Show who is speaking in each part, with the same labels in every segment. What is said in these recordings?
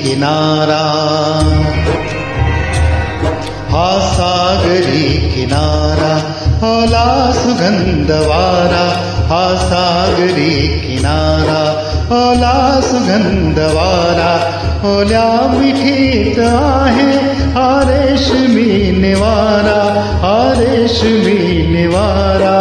Speaker 1: किनारा, हा सागरी किनारा, ओला सुगंध वारा, हा सागरी किनारा, ओला सुगंध वारा, ओल्या मिठीत आहे हा रेशमी निवारा, हा रेशमी निवारा.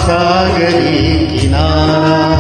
Speaker 1: सागरी किनारा.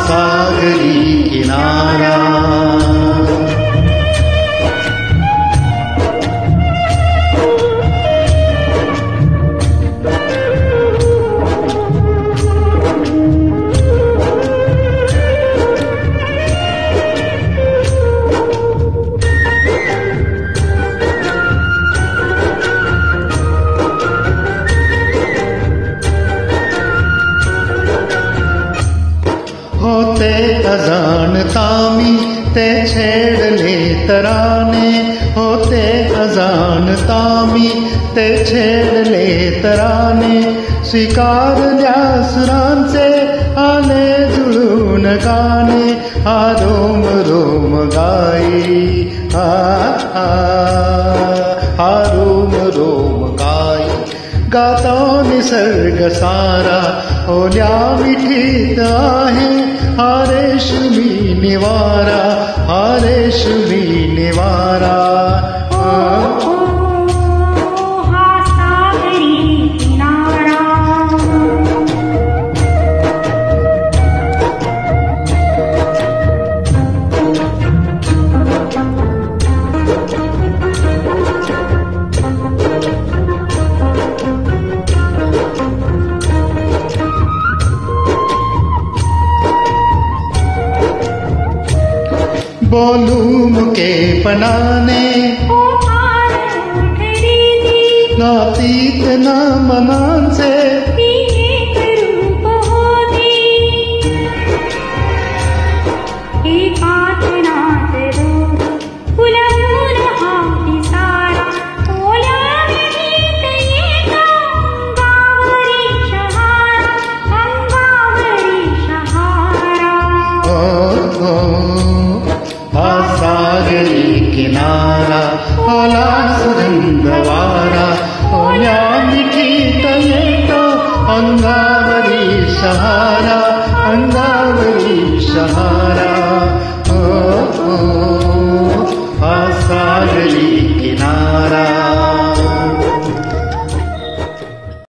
Speaker 1: सागरी किनारा. होते अजाणता मी ते छेडले तराने, होते अजाणता मी ते छेडले तराने, स्वीकारल्या सुरांचे आले जुळून गाणे, हा रोम रोम गाई, हा रोम रोम गाई, गातो निसर्ग सारा, ओल्या मिठीत आहे हा रेशमी निवारा, हा रेशमी निवारा. बोलू मुके पनाने नातीत ना मनांचे, सागरी किनारा, ओला सुगंध वारा, ओल्या मिठीत येतो अंगावरी शहारा, अंगावरी शहारा.